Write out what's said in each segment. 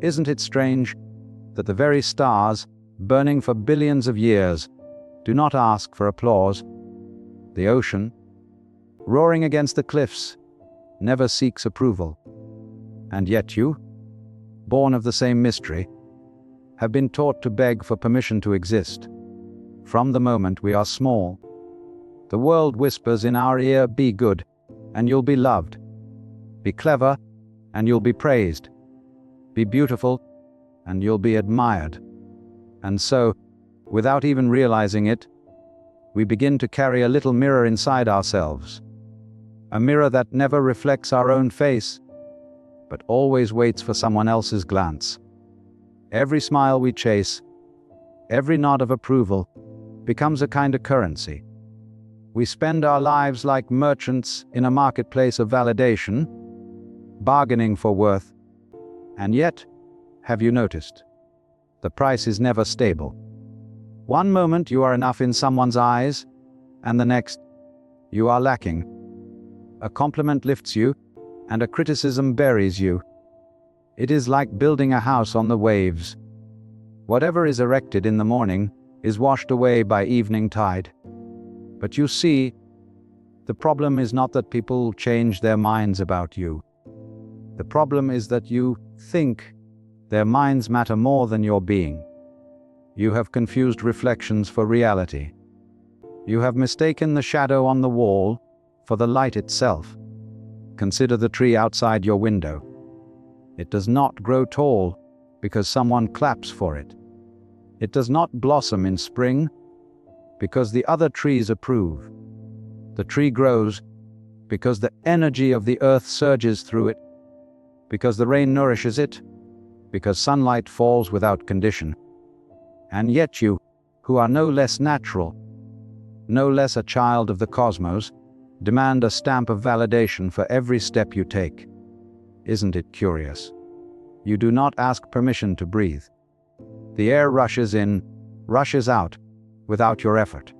Isn't it strange that the very stars, burning for billions of years, do not ask for applause? The ocean, roaring against the cliffs, never seeks approval. And yet you, born of the same mystery, have been taught to beg for permission to exist. From the moment we are small, the world whispers in our ear, "Be good, and you'll be loved. Be clever, and you'll be praised. Be beautiful, and you'll be admired." And so, without even realizing it, we begin to carry a little mirror inside ourselves. A mirror that never reflects our own face, but always waits for someone else's glance. Every smile we chase, every nod of approval, becomes a kind of currency. We spend our lives like merchants in a marketplace of validation, bargaining for worth. And yet, have you noticed? The price is never stable. One moment you are enough in someone's eyes, and the next, you are lacking. A compliment lifts you, and a criticism buries you. It is like building a house on the waves. Whatever is erected in the morning is washed away by evening tide. But you see, the problem is not that people change their minds about you. The problem is that you think their minds matter more than your being. You have confused reflections for reality. You have mistaken the shadow on the wall for the light itself. Consider the tree outside your window. It does not grow tall because someone claps for it. It does not blossom in spring because the other trees approve. The tree grows because the energy of the earth surges through it, because the rain nourishes it, because sunlight falls without condition. And yet you, who are no less natural, no less a child of the cosmos, demand a stamp of validation for every step you take. Isn't it curious? You do not ask permission to breathe. The air rushes in, rushes out, without your effort.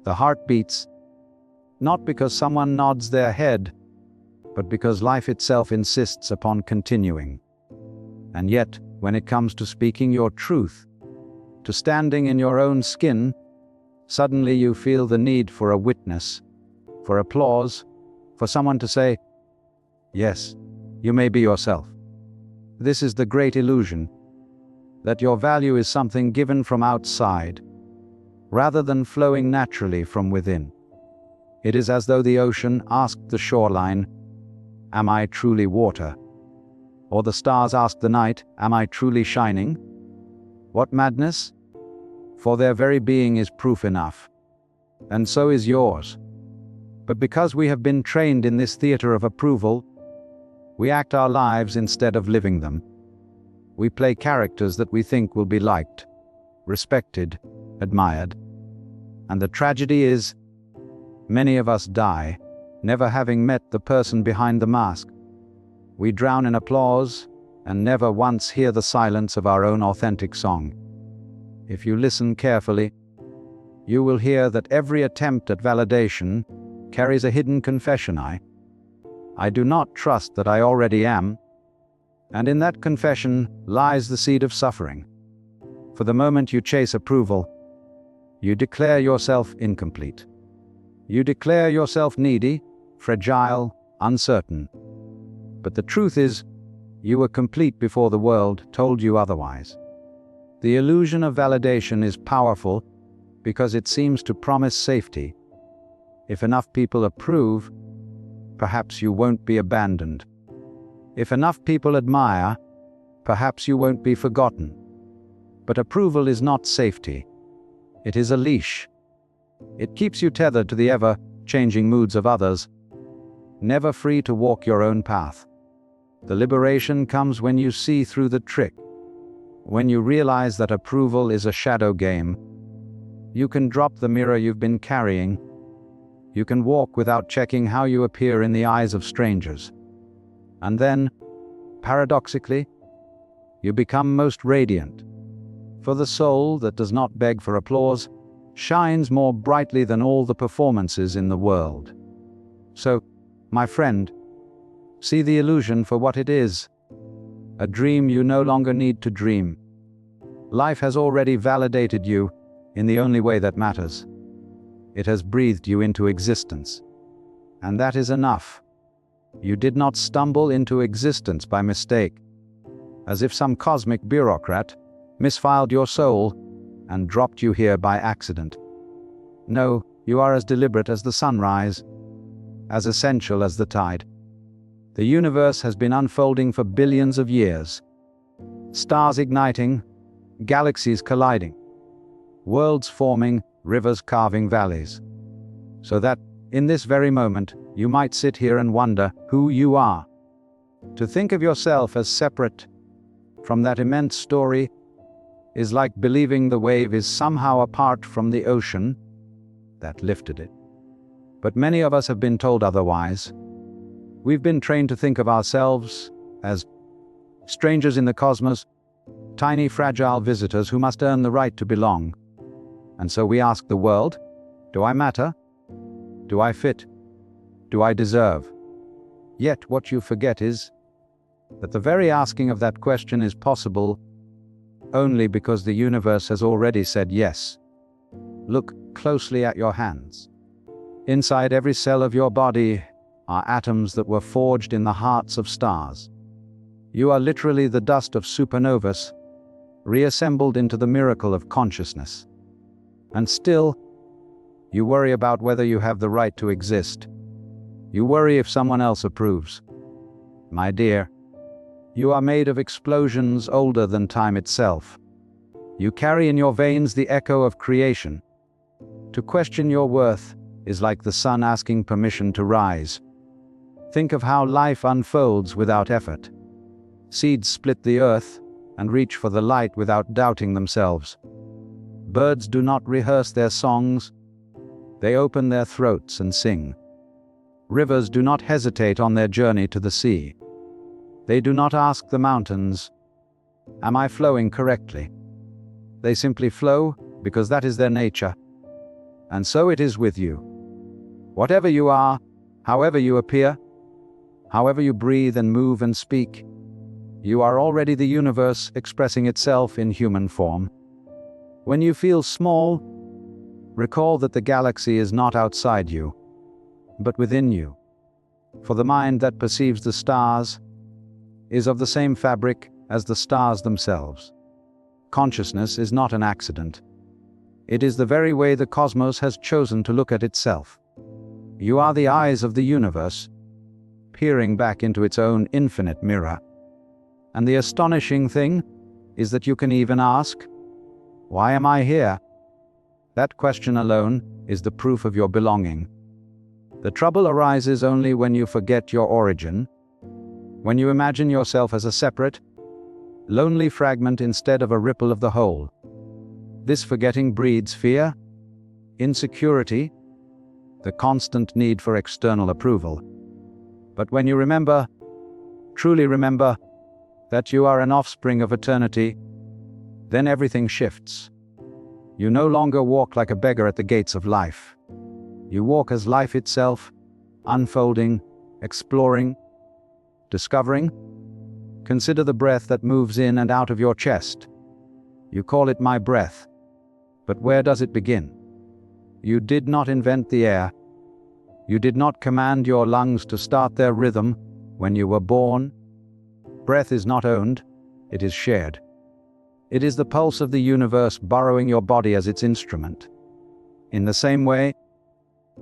The heart beats, not because someone nods their head, but because life itself insists upon continuing. And yet, when it comes to speaking your truth, to standing in your own skin, suddenly you feel the need for a witness, for applause, for someone to say, "Yes, you may be yourself." This is the great illusion, that your value is something given from outside, rather than flowing naturally from within. It is as though the ocean asked the shoreline, "Am I truly water?" Or the stars asked the night, "Am I truly shining?" What madness? For their very being is proof enough. And so is yours. But because we have been trained in this theater of approval, we act our lives instead of living them. We play characters that we think will be liked, respected, admired. And the tragedy is, many of us die, never having met the person behind the mask. We drown in applause, and never once hear the silence of our own authentic song. If you listen carefully, you will hear that every attempt at validation carries a hidden confession. I do not trust that I already am. And in that confession lies the seed of suffering. For the moment you chase approval, you declare yourself incomplete. You declare yourself needy, fragile, uncertain. But the truth is, you were complete before the world told you otherwise. The illusion of validation is powerful because it seems to promise safety. If enough people approve, perhaps you won't be abandoned. If enough people admire, perhaps you won't be forgotten. But approval is not safety. It is a leash. It keeps you tethered to the ever-changing moods of others, never free to walk your own path. The liberation comes when you see through the trick. When you realize that approval is a shadow game, you can drop the mirror you've been carrying. You can walk without checking how you appear in the eyes of strangers. And then, paradoxically, you become most radiant. For the soul that does not beg for applause shines more brightly than all the performances in the world. So, my friend, See the illusion for what it is. A dream you no longer need to dream. Life has already validated you in the only way that matters. It has breathed you into existence. And that is enough. You did not stumble into existence by mistake, as if some cosmic bureaucrat misfiled your soul and dropped you here by accident. No, you are as deliberate as the sunrise, as essential as the tide. The universe has been unfolding for billions of years. Stars igniting, galaxies colliding, worlds forming, rivers carving valleys. So that, in this very moment, you might sit here and wonder who you are. To think of yourself as separate from that immense story is like believing the wave is somehow apart from the ocean that lifted it. But many of us have been told otherwise. We've been trained to think of ourselves as strangers in the cosmos, tiny fragile visitors who must earn the right to belong. And so we ask the world, do I matter? Do I fit? Do I deserve? Yet what you forget is that the very asking of that question is possible only because the universe has already said yes. Look closely at your hands. Inside every cell of your body are atoms that were forged in the hearts of stars. You are literally the dust of supernovas, reassembled into the miracle of consciousness. And still, you worry about whether you have the right to exist. You worry if someone else approves. My dear, you are made of explosions older than time itself. You carry in your veins the echo of creation. To question your worth is like the sun asking permission to rise. Think of how life unfolds without effort. Seeds split the earth and reach for the light without doubting themselves. Birds do not rehearse their songs. They open their throats and sing. Rivers do not hesitate on their journey to the sea. They do not ask the mountains, "Am I flowing correctly?" They simply flow because that is their nature. And so it is with you. Whatever you are, however you appear, however you breathe and move and speak, you are already the universe expressing itself in human form. When you feel small, recall that the galaxy is not outside you, but within you. For the mind that perceives the stars is of the same fabric as the stars themselves. Consciousness is not an accident. It is the very way the cosmos has chosen to look at itself. You are the eyes of the universe, peering back into its own infinite mirror. And the astonishing thing is that you can even ask, "Why am I here?" That question alone is the proof of your belonging. The trouble arises only when you forget your origin, when you imagine yourself as a separate, lonely fragment instead of a ripple of the whole. This forgetting breeds fear, insecurity, the constant need for external approval. But when you remember, truly remember, that you are an offspring of eternity, then everything shifts. You no longer walk like a beggar at the gates of life. You walk as life itself, unfolding, exploring, discovering. Consider the breath that moves in and out of your chest. You call it my breath. But where does it begin? You did not invent the air. You did not command your lungs to start their rhythm when you were born. Breath is not owned, it is shared. It is the pulse of the universe borrowing your body as its instrument. In the same way,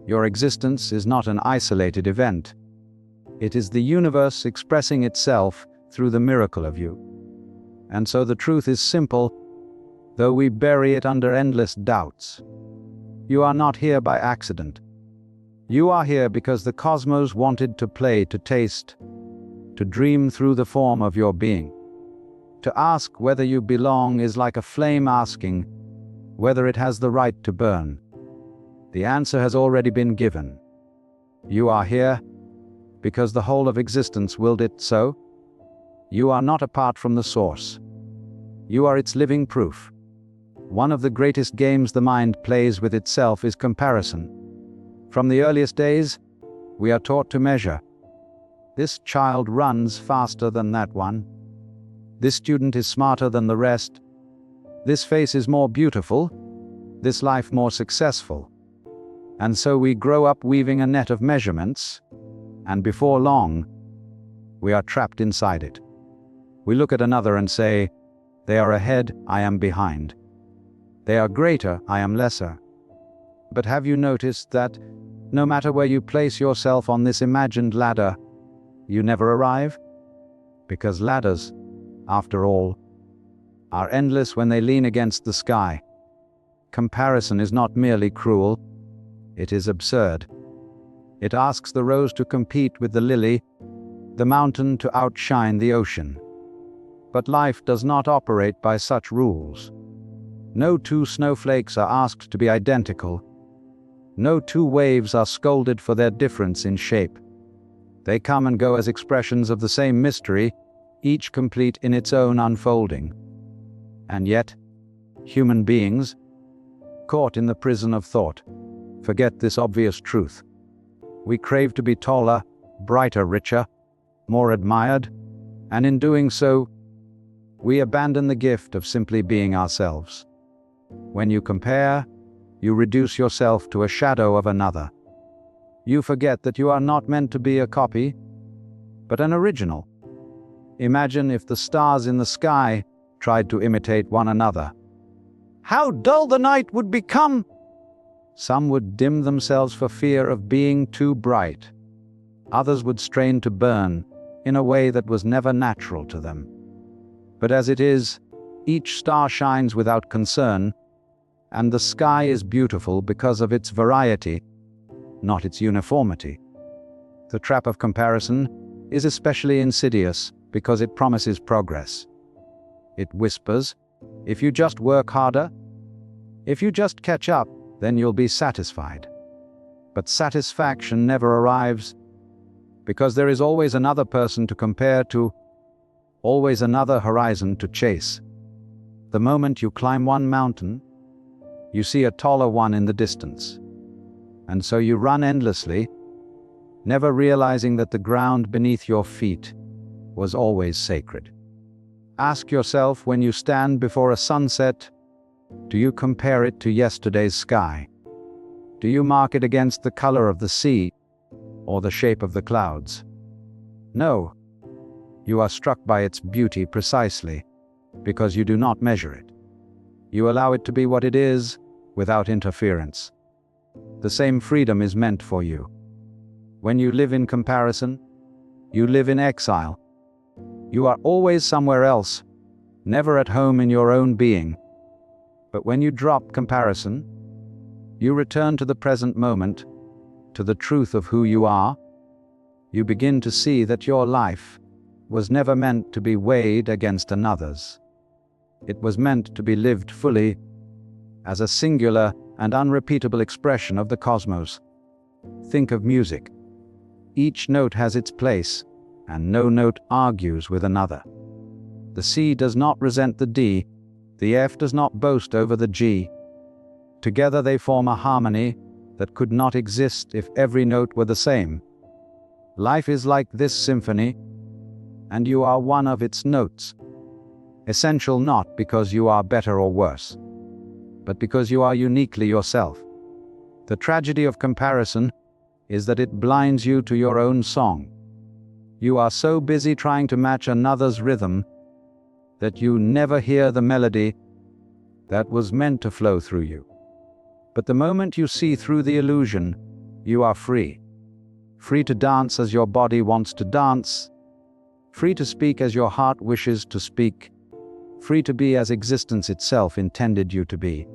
your existence is not an isolated event. It is the universe expressing itself through the miracle of you. And so the truth is simple, though we bury it under endless doubts. You are not here by accident. You are here because the cosmos wanted to play, to taste, to dream through the form of your being. To ask whether you belong is like a flame asking whether it has the right to burn. The answer has already been given. You are here because the whole of existence willed it so. You are not apart from the source. You are its living proof. One of the greatest games the mind plays with itself is comparison. From the earliest days, we are taught to measure. This child runs faster than that one. This student is smarter than the rest. This face is more beautiful. This life more successful. And so we grow up weaving a net of measurements, and before long, we are trapped inside it. We look at another and say, "They are ahead, I am behind. They are greater, I am lesser." But have you noticed that no matter where you place yourself on this imagined ladder, you never arrive? Because ladders, after all, are endless when they lean against the sky. Comparison is not merely cruel, it is absurd. It asks the rose to compete with the lily, the mountain to outshine the ocean. But life does not operate by such rules. No two snowflakes are asked to be identical. No two waves are scolded for their difference in shape. They come and go as expressions of the same mystery, each complete in its own unfolding. And yet, human beings, caught in the prison of thought, forget this obvious truth. We crave to be taller, brighter, richer, more admired, and in doing so, we abandon the gift of simply being ourselves. When you compare, you reduce yourself to a shadow of another. You forget that you are not meant to be a copy, but an original. Imagine if the stars in the sky tried to imitate one another. How dull the night would become! Some would dim themselves for fear of being too bright. Others would strain to burn in a way that was never natural to them. But as it is, each star shines without concern, and the sky is beautiful because of its variety, not its uniformity. The trap of comparison is especially insidious because it promises progress. It whispers, if you just work harder, if you just catch up, then you'll be satisfied. But satisfaction never arrives, because there is always another person to compare to, always another horizon to chase. The moment you climb one mountain, you see a taller one in the distance. And so you run endlessly, never realizing that the ground beneath your feet was always sacred. Ask yourself, when you stand before a sunset, do you compare it to yesterday's sky? Do you mark it against the color of the sea or the shape of the clouds? No. You are struck by its beauty precisely because you do not measure it. You allow it to be what it is without interference. The same freedom is meant for you. When you live in comparison, you live in exile. You are always somewhere else, never at home in your own being. But when you drop comparison, you return to the present moment, to the truth of who you are. You begin to see that your life was never meant to be weighed against another's. It was meant to be lived fully as a singular and unrepeatable expression of the cosmos. Think of music. Each note has its place, and no note argues with another. The C does not resent the D, the F does not boast over the G. Together they form a harmony that could not exist if every note were the same. Life is like this symphony, and you are one of its notes. Essential not because you are better or worse, but because you are uniquely yourself. The tragedy of comparison is that it blinds you to your own song. You are so busy trying to match another's rhythm that you never hear the melody that was meant to flow through you. But the moment you see through the illusion, you are free. Free to dance as your body wants to dance, free to speak as your heart wishes to speak, free to be as existence itself intended you to be.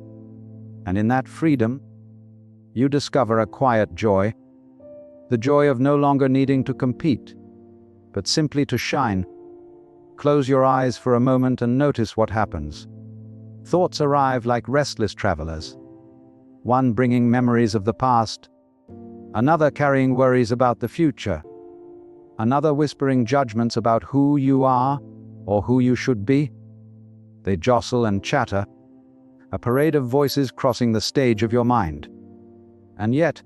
And in that freedom, you discover a quiet joy, the joy of no longer needing to compete, but simply to shine. Close your eyes for a moment and notice what happens. Thoughts arrive like restless travelers, one bringing memories of the past, another carrying worries about the future, another whispering judgments about who you are or who you should be. They jostle and chatter, a parade of voices crossing the stage of your mind. And yet,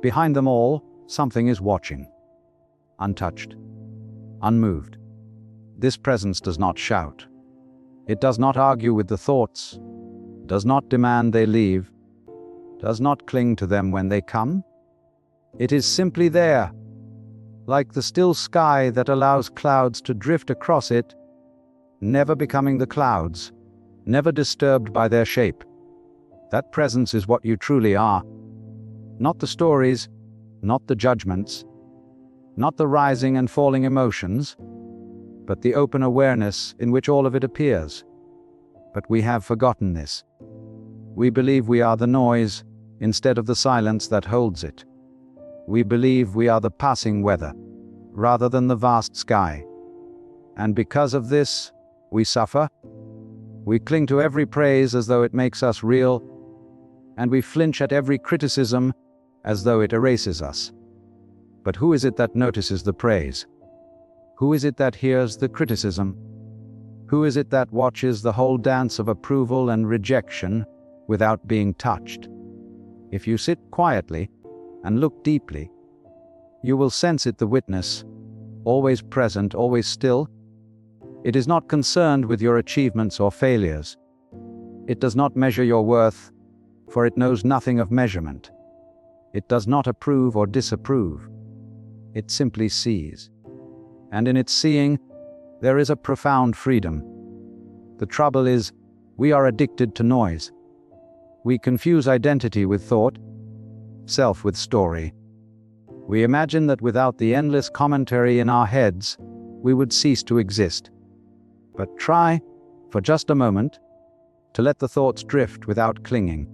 behind them all, something is watching. untouched, unmoved. This presence does not shout. It does not argue with the thoughts, does not demand they leave, does not cling to them when they come. It is simply there, like the still sky that allows clouds to drift across it, never becoming the clouds, never disturbed by their shape. That presence is what you truly are. Not the stories, not the judgments, not the rising and falling emotions, but the open awareness in which all of it appears. But we have forgotten this. We believe we are the noise instead of the silence that holds it. We believe we are the passing weather rather than the vast sky. And because of this, we suffer. We cling to every praise as though it makes us real, and we flinch at every criticism as though it erases us. But who is it that notices the praise? Who is it that hears the criticism? Who is it that watches the whole dance of approval and rejection without being touched? If you sit quietly and look deeply, you will sense it, the witness, always present, always still. It is not concerned with your achievements or failures. It does not measure your worth, for it knows nothing of measurement. It does not approve or disapprove. It simply sees. And in its seeing, there is a profound freedom. The trouble is, we are addicted to noise. We confuse identity with thought, self with story. We imagine that without the endless commentary in our heads, we would cease to exist. But try, for just a moment, to let the thoughts drift without clinging.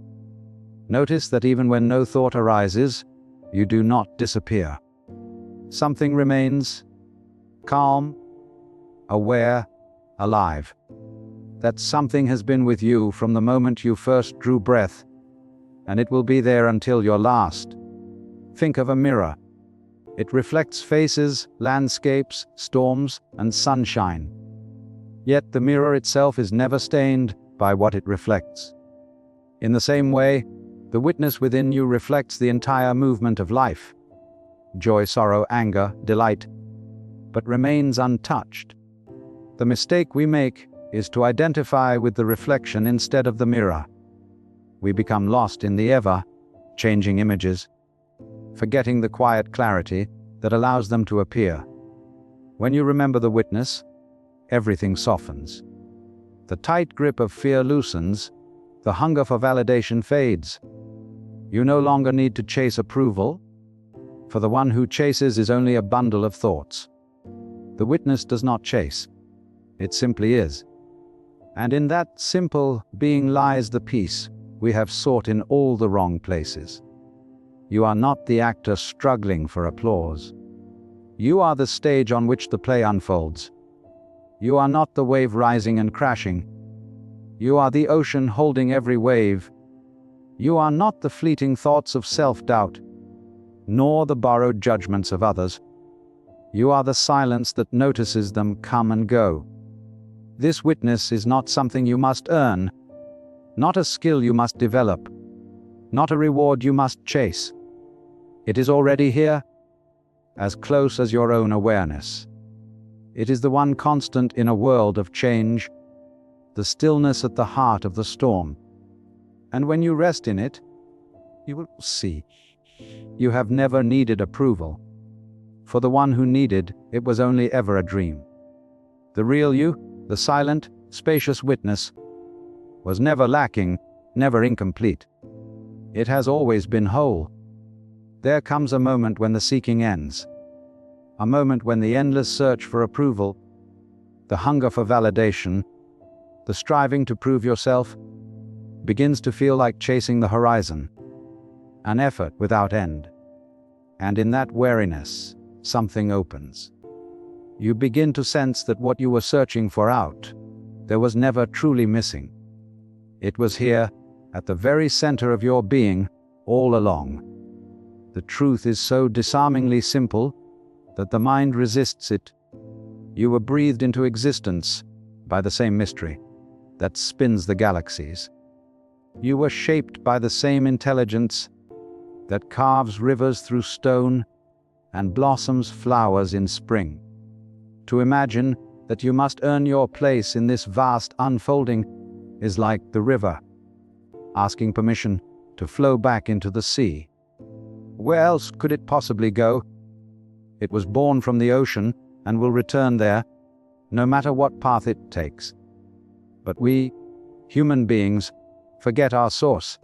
Notice that even when no thought arises, you do not disappear. Something remains, calm, aware, alive. That something has been with you from the moment you first drew breath, and it will be there until your last. Think of a mirror. It reflects faces, landscapes, storms, and sunshine. Yet the mirror itself is never stained by what it reflects. In the same way, the witness within you reflects the entire movement of life. Joy, sorrow, anger, delight, but remains untouched. The mistake we make is to identify with the reflection instead of the mirror. We become lost in the ever-changing images, forgetting the quiet clarity that allows them to appear. When you remember the witness, everything softens. The tight grip of fear loosens, the hunger for validation fades. You no longer need to chase approval, for the one who chases is only a bundle of thoughts. The witness does not chase. It simply is. And in that simple being lies the peace we have sought in all the wrong places. You are not the actor struggling for applause. You are the stage on which the play unfolds. You are not the wave rising and crashing. You are the ocean holding every wave. You are not the fleeting thoughts of self-doubt, nor the borrowed judgments of others. You are the silence that notices them come and go. This witness is not something you must earn, not a skill you must develop, not a reward you must chase. It is already here, as close as your own awareness. It is the one constant in a world of change, the stillness at the heart of the storm. And when you rest in it, you will see. You have never needed approval. For the one who needed, it was only ever a dream. The real you, the silent, spacious witness, was never lacking, never incomplete. It has always been whole. There comes a moment when the seeking ends. A moment when the endless search for approval, the hunger for validation, the striving to prove yourself, begins to feel like chasing the horizon, an effort without end. And in that weariness, something opens. You begin to sense that what you were searching for there was never truly missing. It was here, at the very center of your being, all along. The truth is so disarmingly simple that the mind resists it. You were breathed into existence by the same mystery that spins the galaxies. You were shaped by the same intelligence that carves rivers through stone and blossoms flowers in spring. To imagine that you must earn your place in this vast unfolding is like the river, asking permission to flow back into the sea. Where else could it possibly go? It was born from the ocean and will return there, no matter what path it takes. But we, human beings, forget our source.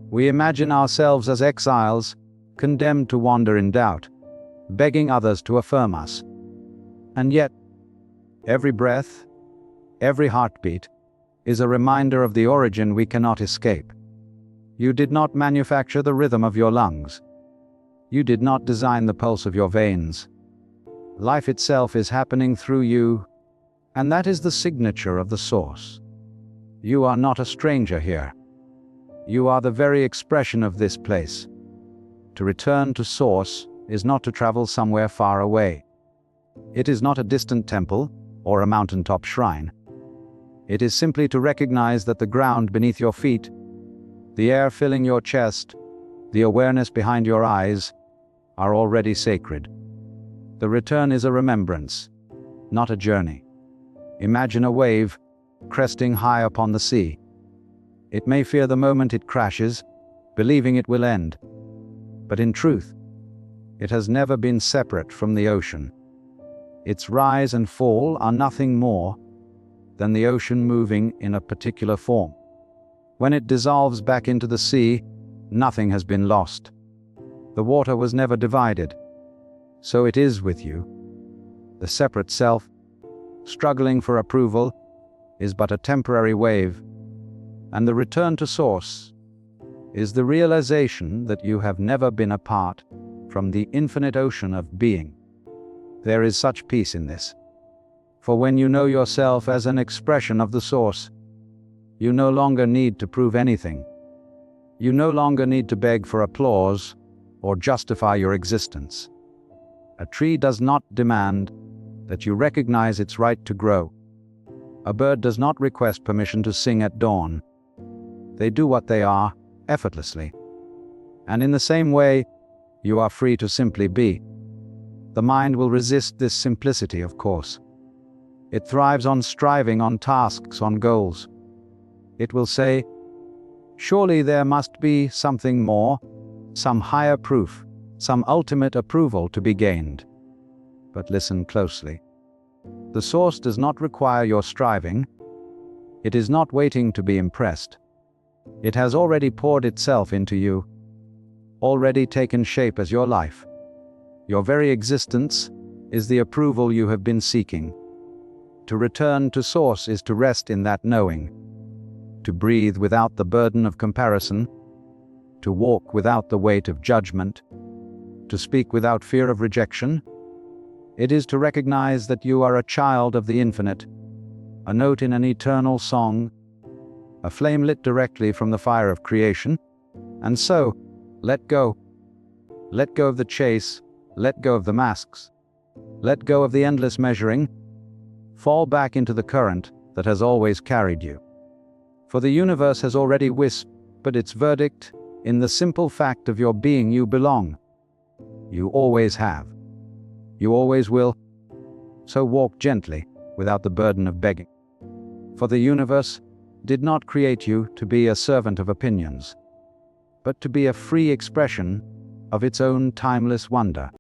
We imagine ourselves as exiles, condemned to wander in doubt, begging others to affirm us. And yet, every breath, every heartbeat, is a reminder of the origin we cannot escape. You did not manufacture the rhythm of your lungs. You did not design the pulse of your veins. Life itself is happening through you, and that is the signature of the source. You are not a stranger here. You are the very expression of this place. To return to source is not to travel somewhere far away. It is not a distant temple or a mountaintop shrine. It is simply to recognize that the ground beneath your feet, the air filling your chest, the awareness behind your eyes, are already sacred. The return is a remembrance, not a journey. Imagine a wave cresting high upon the sea. It may fear the moment it crashes, believing it will end. But in truth, it has never been separate from the ocean. Its rise and fall are nothing more than the ocean moving in a particular form. When it dissolves back into the sea, nothing has been lost. The water was never divided. So it is with you. The separate self, struggling for approval, is but a temporary wave, and the return to source is the realization that you have never been apart from the infinite ocean of being. There is such peace in this. For when you know yourself as an expression of the source, you no longer need to prove anything. You no longer need to beg for applause or justify your existence. A tree does not demand that you recognize its right to grow. A bird does not request permission to sing at dawn. They do what they are, effortlessly. And in the same way, you are free to simply be. The mind will resist this simplicity, of course. It thrives on striving, on tasks, on goals. It will say, surely there must be something more, some higher proof, some ultimate approval to be gained. But listen closely. The source does not require your striving. It is not waiting to be impressed. It has already poured itself into you, already taken shape as your life. Your very existence is the approval you have been seeking. To return to source is to rest in that knowing, to breathe without the burden of comparison, to walk without the weight of judgment, to speak without fear of rejection. It is to recognize that you are a child of the infinite, a note in an eternal song, a flame lit directly from the fire of creation. And so, let go. Let go of the chase, let go of the masks, let go of the endless measuring. Fall back into the current that has always carried you. For the universe has already whispered its verdict in the simple fact of your being. You belong. You always have. You always will. So walk gently, without the burden of begging. For the universe did not create you to be a servant of opinions, but to be a free expression of its own timeless wonder.